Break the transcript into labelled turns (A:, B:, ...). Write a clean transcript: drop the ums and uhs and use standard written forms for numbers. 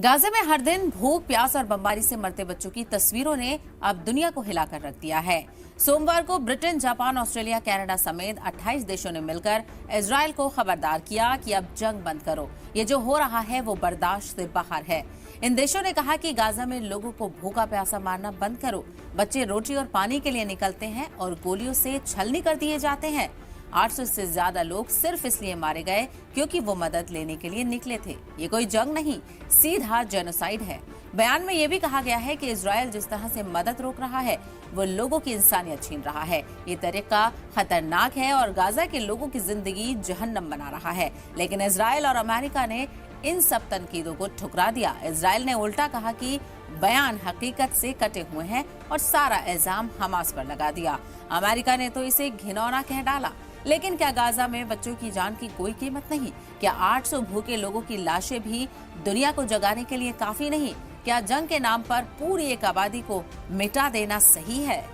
A: Gaza में हर दिन भूख, प्यास और बमबारी से मरते बच्चों की तस्वीरों ने अब दुनिया को हिलाकर रख दिया है। सोमवार को ब्रिटेन, जापान, ऑस्ट्रेलिया, कनाडा समेत 28 देशों ने मिलकर इजरायल को खबरदार किया कि अब जंग बंद करो। ये जो हो रहा है वो बर्दाश्त से बाहर है। इन देशों ने कहा कि गाजा में लोगों को भूखा प्यासा मारना बंद करो। बच्चे रोटी और पानी के लिए निकलते हैं और गोलियों से छलनी कर दिए जाते हैं। 800 से ज्यादा लोग सिर्फ इसलिए मारे गए क्योंकि वो मदद लेने के लिए निकले थे। ये कोई जंग नहीं, सीधा जेनोसाइड है। बयान में ये भी कहा गया है कि इजरायल जिस तरह से मदद रोक रहा है वो लोगों की इंसानियत छीन रहा है। ये तरीका खतरनाक है और गाजा के लोगों की जिंदगी जहन्नम बना रहा है। लेकिन इजरायल और अमेरिका ने इन सब तनकीदों को ठुकरा दिया। इजरायल ने उल्टा कहा कि बयान हकीकत से कटे हुए हैं और सारा इल्जाम हमास पर लगा दिया। अमेरिका ने तो इसे घिनौना कह डाला। लेकिन क्या गाजा में बच्चों की जान की कोई कीमत नहीं? क्या 800 भूखे लोगों की लाशें भी दुनिया को जगाने के लिए काफी नहीं? क्या जंग के नाम पर पूरी एक आबादी को मिटा देना सही है?